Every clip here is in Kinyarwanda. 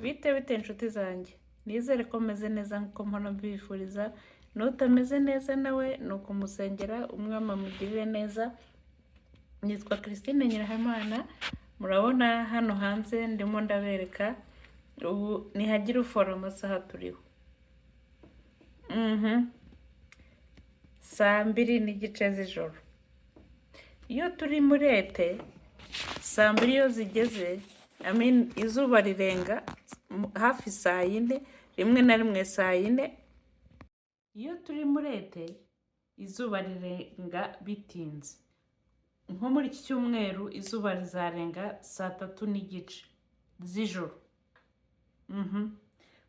Bite inshuti zanjye, nizere ko meze neza nk'uko mpora mbifuriza, n'utameze neza nawe ni ukumusengera umwami amugirire neza. Nitwa Christine Nyirahamana, murabona hano hanze ndimo ndabereka, ubu ntihagira ufora amasaha turiho. Saa 2:30 z'ijoro. Iyo turi muri ete, saa 2 iyo zigeze, izuba rirenga hafi saa 4, rimwe na rimwe saa 4. Iyo turi muri ete, izuba rirenga bitinze. Nko muri iki cyumweru izuba rizarenga saa 3:30 z'ijoro.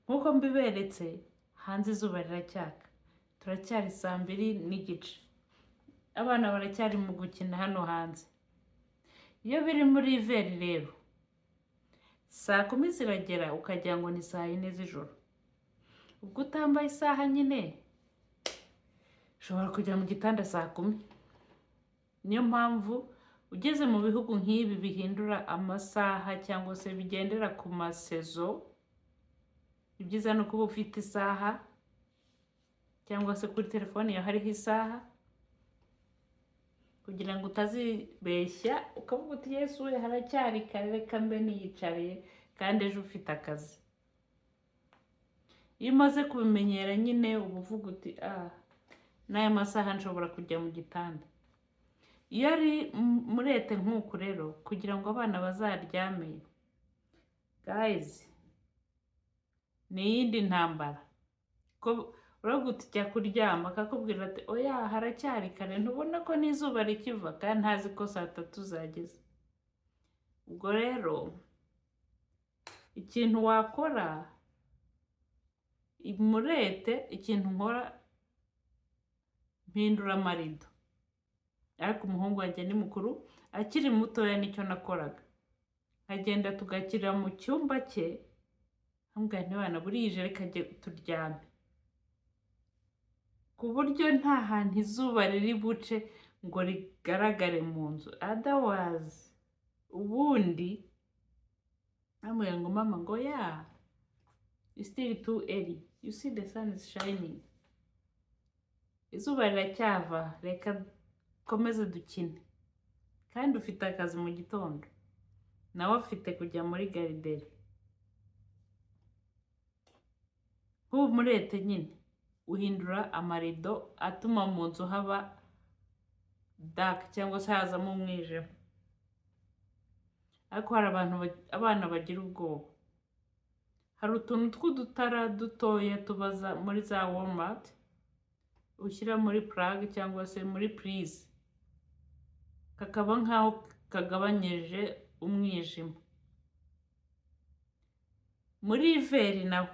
Nk'uko mbiberetse, hanze izuba riracyaka. Turacyari saa 2:30. Abana baracyari mu gukina hano hanze. Iyo biri muri iveri rero, saa 10 ziragera ukagira ngo ni saa 4 z'ijoro. Ubwo utambaye isaha nyine, ushobora kujya mu gitanda saa 10. Niyo mpamvu ugeze mu bihugu nk'ibi bihindura amasaha cyangwa se bigendera ku masezo, ibyiza ni ukuba ufite isaha cyangwa se kuri telefone yawe hariho isaha, kugira ngo utazibeshya ukavuga uti Yesu we haracyari kare, reka mbe niyicariye kandi ejo ufite akazi. Iyo umaze kubimenyera nyine uba uvuga uti n'aya masaha nshobora kujya mu gitanda. Iyo ari muri ete nk'uku rero, kugira ngo abana bazaryame, guys, ni iyindi ntambara. Uravuga uti jya kuryama, akakubwira ati oya haracyari kare, ntubona ko n'izuba rikiva, kandi ntazi ko saa 3 zageze. Ubwo rero ikintu wakora muri ete, ikintu nkora, mpindura amarido. Ariko umuhungu wanjye ni mukuru, akiri mutoya nicyo nakoraga. Nkagenda tugakira mu cyumba cye, nkambwira nti bana burije reka turyame. Ku buryo nta hantu izuba riri buce ngo rigaragare mu nzu. Otherwise, ubundi ambwira ngo mama ngo it's still too early. You see the sun is shining. Izuba riracyava, reka komeze dukine. Kandi ufite akazi mu gitondo. Nawe afite kujya muri garideri. Nk'ubu muri ete nyine, uhindura amarido atuma mu nzu haba dark cyangwa se hazamo umwijima. Ariko hari abana bagira ubwoba. Hari utuntu tw'udutara dutoya tubaza muri za Walmart, ushyira muri plug cyangwa se muri prise, kakaba nkaho kagabanyije umwijima. Muri iveri naho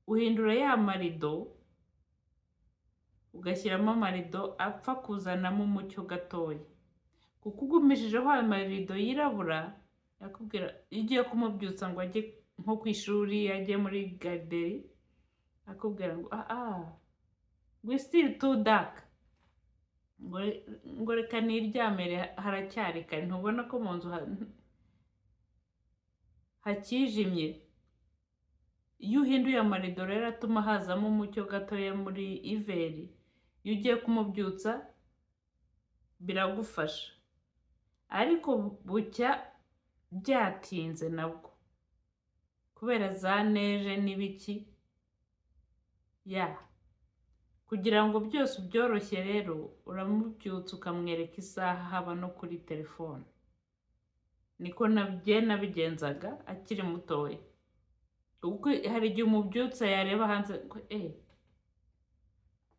uhindura ya marido, ugashyiramo amarido apfa kuzanamo umucyo gatoya. Kuko ugumishijeho ayo marido yirabura, yakubwira iyo ugiye kumubyutsa ngo ajye nko ku ishuri, ajye muri garideri, akubwira ngo we still too dark, ngo reka niryamire haracyari kare, ntubona ko mu nzu hakijimye. Iyo uhinduye amarido rero atuma hazamo umucyo gatoya muri iveri, iyo ugiye kumubyutsa biragufasha. Ariko bucya byatinze nabwo, kubera za neje n'ibiki. Kugira ngo byose ubyoroshye rero, uramubyutsa ukamwereka isaha, haba no kuri telefone. Niko nabigenzaga akiri mutoya. Ubwo hari igihe umubyutsa yareba hanze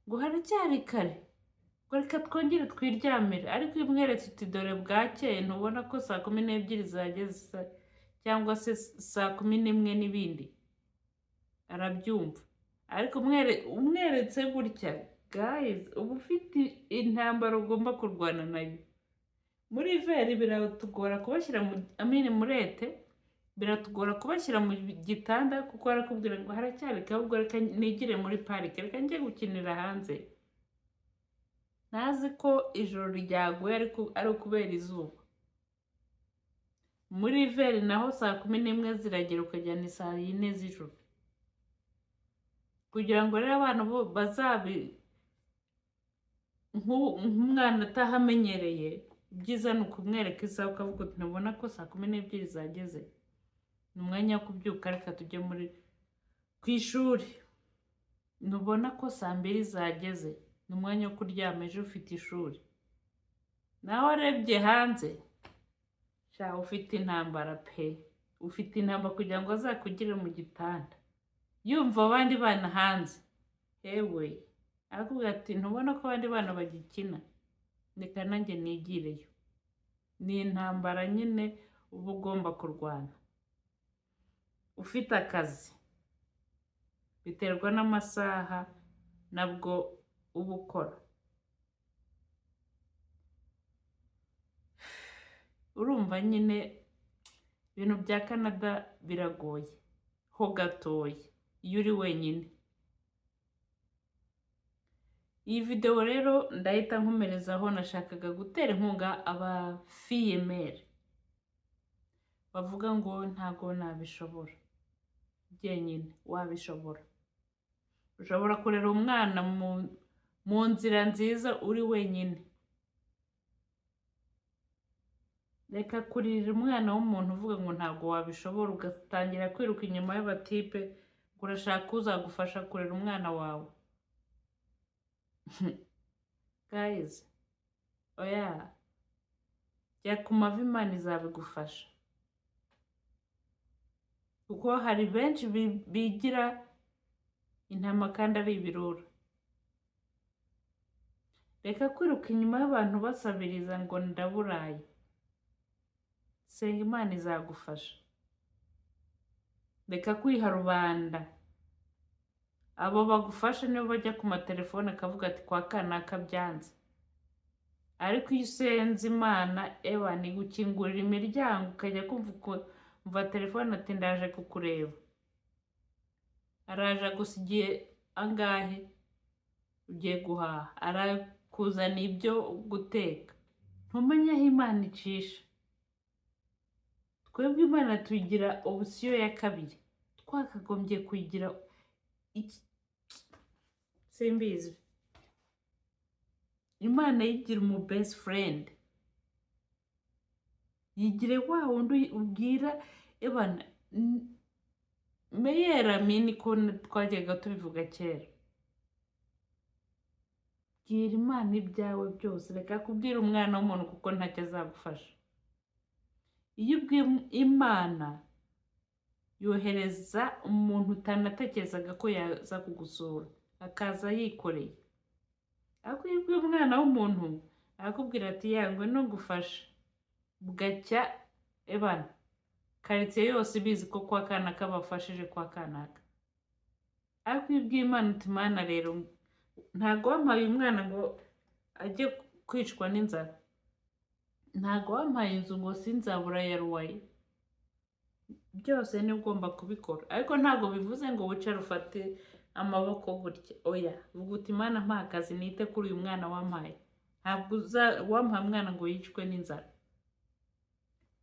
ngo haracyari kare, ngo reka twongere twiryamire. Ariko iyo umweretse uti dore bwakeye, ntubona ko saa 12 zageze cyangwa se saa 11 n'ibindi, arabyumva. Ariko umweretse gutya, guys, uba ufite intambara ugomba kurwana nayo. Muri iveri biratugora kubashyira muri ete, biratugora kubashyira mu gitanda, kuko arakubwira ngo haracyari kare, ahubwo reka nigire muri parike, reka njye gukinira hanze. Ntazi ko ijoro ryaguye ari ukubera izuba. muri veri naho 11:00 ziragera ukajyana 4:00 z'ijoro, kugira ngo rero abana bo nk'umwana atahamenyereye. Ibyiza ni ukumwereka isaha ukavuga uti ntubona ko 12:00 zageze, ni umwanya wo kubyuka, reka tujye ku ishuri. Ntubona ko 2:00 zageze, ni umwanya wo kuryama, ejo ufite ishuri. Naho arebye hanze, ufite intambara pe, ufite intambara kugira ngo azakugire mu gitanda, yumva abandi bana hanze. Ewe arakubwira ati ntubona ko abandi bana bagikina, reka nanjye nigireyo. Ni intambara nyine uba ugomba kurwana. Ufite akazi, biterwa n'amasaha nabwo uba ukora. Urumva nyine ibintu bya Canada biragoye ho gatoya iyo uri wenyine. Iyi video rero ndahita nkomerezaho. Nashakaga gutera inkunga abafiyemere bavuga ngo ntago nabishobora jyenyine. Wabishobora, ushobora kurera umwana mu nzira nziza uri wenyine. Reka kuririra umwana w'umuntu uvuga ngo ntago wabishobora, ugatangira kwiruka inyuma y'abatipe ngo urashaka uzagufasha kurera umwana wawe. Guys, oya, jya ku mavi, Imana izabigufasha. Kuko hari benshi bigira intama kandi ari ibirura. Reka kwiruka inyuma y'abantu basabiriza ngo ndaburaye. Senga, Imana izagufasha. Reka kwiha rubanda. Abo bagufasha nibo bajya ku matelefone akavuga ati kwa kanaka byanze. Ariko iyo usenze Imana, ni gukingurira imiryango, ukajya kumva telefone ati ndaje kukureba. Araje agusigiye angahe ugiye guhaha, arakuzana ibyo guteka. Ntumenye aho Imana icisha. Twebwe Imana tuyigira option ya kabiri, twakagombye kuyigira simbizi. Imana yigira umu best friend, yigire wa wundi ubwira meyera mini ko twajyaga tubivuga kera. Bwira Imana ibyawe byose, reka kubwira umwana w'umuntu kuko ntacyo azagufasha. Iyo ubwiye Imana, yohereza umuntu utanatekerezaga ko yaza kugusura, akaza yikoreye. Ariko iyo ubwiye umwana w'umuntu, arakubwira ati yangwe no gufasha, bugacya karitsiye yose ibizi ko kwa kanaka bafashije kwa kanaka. Ariko iyo ubwiye Imana uti Mana rero, ntago wampaye umwana ngo ajye kwicwa n'inzara, ntago wampaye inzu ngo sinzabura ya ruwaye. Byose ni ugomba kubikora, ariko ntago bivuze ngo wicare ufate amaboko gutya. Oya, vuga uti Imana mpa akazi nite kuri uyu mwana wampaye. Ntabwo wampaye umwana ngo yicwe n'inzara.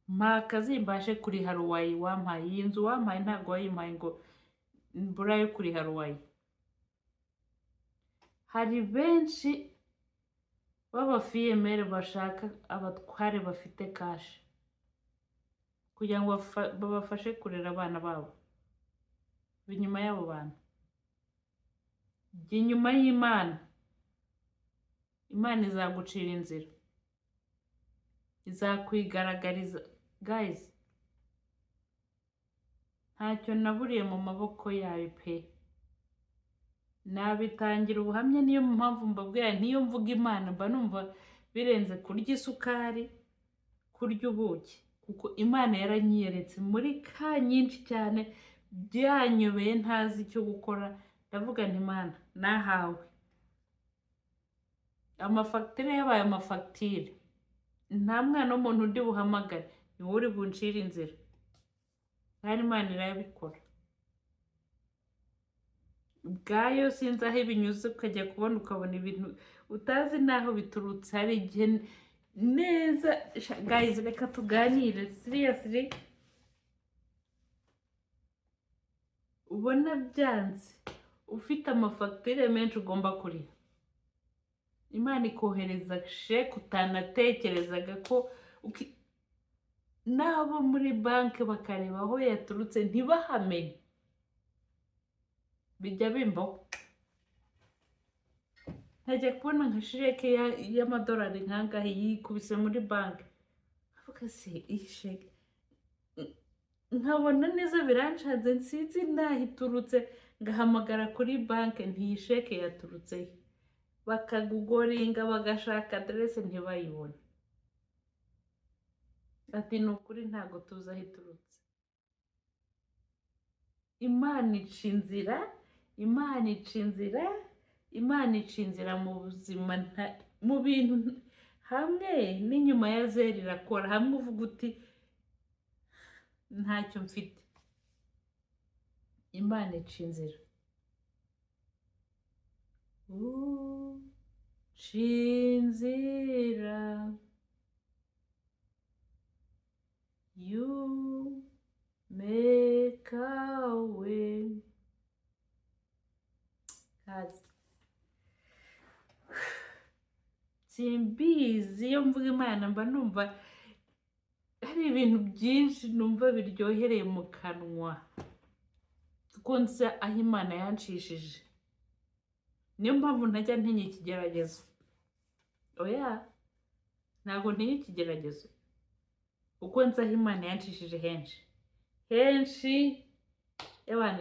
Mpa akazi mbashe kuriha ruwaye wampaye. Iyi nzu wampaye ntago wayimpaye ngo mbura yo kuriha ruwaye. Hari benshi b'abafiyemere bashaka abatware bafite kashi kugira ngo babafashe kurera abana babo. Inyuma y'abo bantu, jya inyuma y'Imana. Imana izagucira inzira, izakwigaragariza. Guys, ntacyo naburiye mu maboko yawe pe. Nabitangira ubuhamya, niyo mpamvu mbabwira niyo mvuga Imana mba numva birenze kurya isukari, kurya ubuki. Kuko Imana yaranyiyeretse muri ka nyinshi cyane, byanyobeye ntazi icyo gukora. Ndavuga nti Imana, nahawe amafagitire yabaye amafagitire, nta mwana w'umuntu undi buhamagare, ni wowe uri buncire inzira. Kandi Imana irabikora ubwayo. Sinzi aho ibinyuze, ukajya kubona ukabona ibintu utazi naho biturutse. Hari igihe neza. Guys, reka tuganire seriously. Ubona byanze ufite amafagitire menshi ugomba kurira, Imana ikohereza sheke utanatekerezaga ko n'abo muri banki bakareba aho yaturutse ntibahamenye. Bijya bimbaho nkajya kubona nka sheke y'amadolari nk'angahe yikubise muri banki, avuga se iyi sheke, nkabona neza biranshanze nsinzi n'aho iturutse, ngahamagara kuri banki ntiyi sheke yaturutse, bakagugoringa bagashaka aderese ntibayibone, ati ni ukuri ntabwo tuzi aho iturutse. Imana ica inzira, Imana ica inzira, Imana ica inzira mu buzima, mu bintu hamwe n'inyuma ya zeri irakora, hamwe uvuga uti ntacyo mfite, Imana ica inzira. Uca inzira, you make a way. Simbizi, iyo mvuga Imana mba numva hari ibintu byinshi numva biryohereye mu kanwa, kuko nzi aho Imana yanshishije. Niyo mpamvu ntajya ntinya ikigeragezo. Oya, ntabwo ntinya ikigeragezo, kuko nzi aho Imana yanshishije henshi henshi.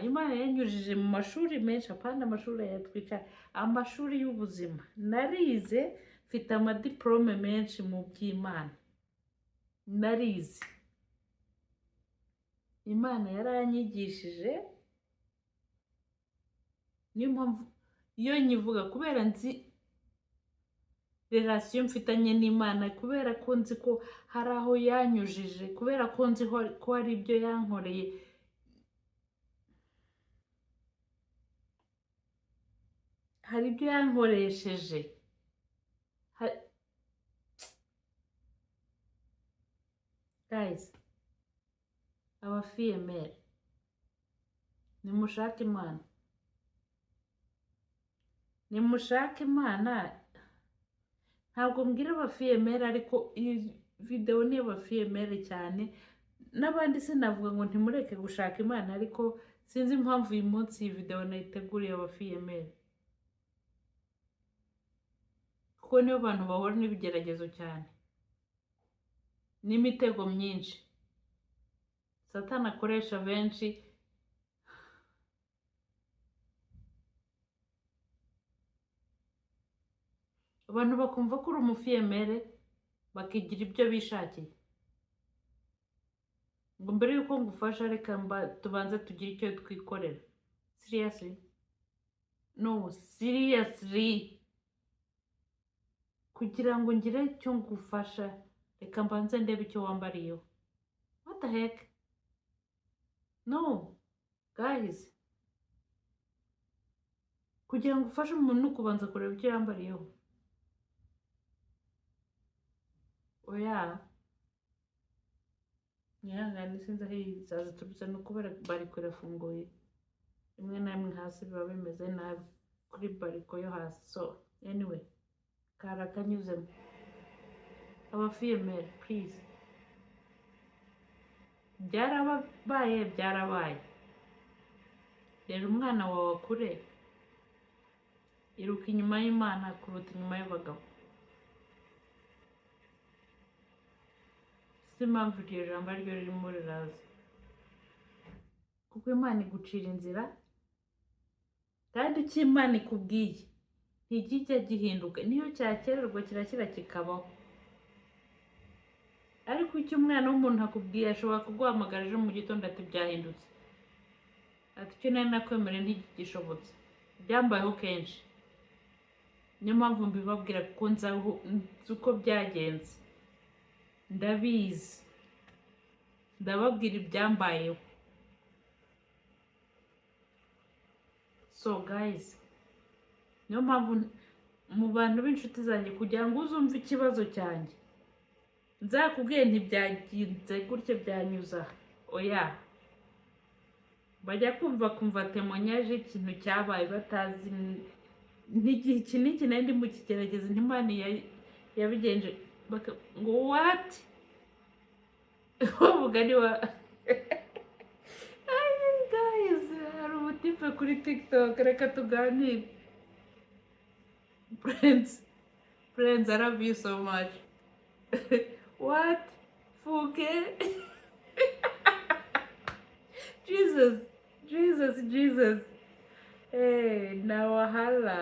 Imana yanyujije mu mashuri menshi, apana amashuri yatwica, amashuri y'ubuzima. Narize, mfite amadiplome menshi mu by'Imana, narize. Imana yaranyigishije, niyo mpamvu iyo nyivuga, kubera nzi relasiyo mfitanye n'Imana, kubera ko nzi ko hari aho yanyujije, kubera ko nzi ko hari ibyo yankoreye. Hari ibyo yankoresheje. Guys, abafiyemeri nimushake Imana, nimushake Imana. Ntabwo mbwira abafiyemeri, ariko iyi video ni abafiyemeri cyane, n'abandi sinavuga ngo ntimureke gushaka Imana, ariko sinzi impamvu uyu munsi iyi video nayiteguriye abafiyemeri, kuko nibo bantu bahura n'ibigeragezo cyane n'imitego myinshi Satani akoresha benshi. Abantu bakumva ko uri umufiyemere bakigira ibyo bishakiye, ngo mbere yuko ngufasha reka tubanze tugire icyo twikorera. Seriously? No, seriously, kugira ngo ngire icyo ngufasha reka mbanze ndebe icyo wambariyeho. What the heck? No guys, kugira ngo ufashe umuntu kubanza kureba icyo yambariyeho. Oya, nyangane sinzi aho zaziturutse, no kubera bariko irafunguye, imwe na imwe hasi biba bimeze nabi kuri bariko yo hasi. So anyway, karakanyuzemo. Abafiyemeri please, byarabaye. Rero umwana wawe akure, iruka inyuma y'Imana kuruta inyuma y'abagabo. Si impamvu iryo jambo ariryo ririmo riraza, kuko Imana igucira inzira, kandi icyo Imana ikubwiye ntikijya gihinduka. Niyo cyakererwa kirakira kikabaho, ariko icyo umwana w'umuntu akubwiye ashobora kuguhamagara ejo mu gitondo ati byahindutse, ati icyo nari nakwemereye ntigishobotse. Byambayeho kenshi, niyo mpamvu mbibabwira, kuko nzi uko byagenze, ndabizi, ndababwira ibyambayeho. So guys, niyo mpamvu mu bantu b'inshuti zanjye, kugira ngo uzumve ikibazo cyanjye nzakubwiye ntibyagenze gutya byanyuza oya bajya kumva temonyaje ikintu cyabaye batazi n'igihe iki n'iki nari ndi mu kigerageza ntimana yabigenje ngo what umugani wa guys hari umutipe kuri tiktok reka tuganire friends I love you so much what fuke Jesus na wahala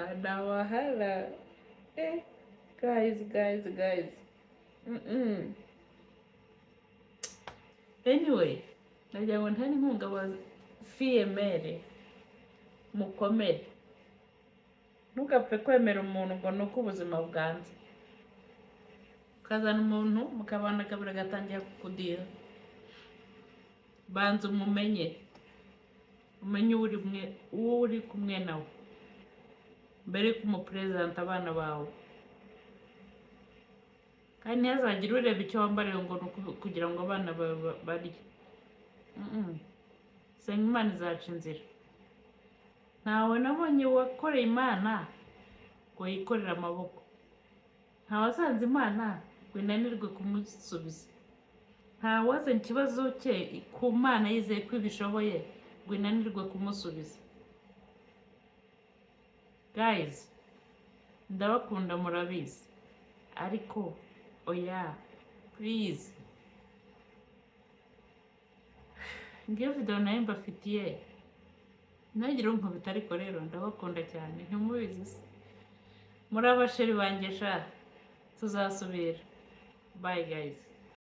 guys anyway nagira ngo ntari inkunga wa fiyemere mukomere ntugapfe kwemera umuntu ngo nuko ubuzima bwanze ukazana umuntu mukabana kabiri gatangiye kukudira banza umenye uwo uri kumwe nawe mbere kumupresenta abana bawe kandi ntihazagire ureba icyo wambariye ngo kugira ngo abana barye senga Imana izaca inzira ntawe nabonye wakoreye Imana ngo yikorere amaboko ntawasanze Imana ngo inanirwe kumusubiza ntawazanye ikibazo cye ku Mana yizeye ko ibishoboye ngo inanirwe kumusubiza guys ndabakunda murabizi ariko oya please ngiyo video nayo mbafitiye ntagire unkubita ariko rero ndabakunda cyane ntimubizi se muri abasheri banjye sha tuzasubira bye guys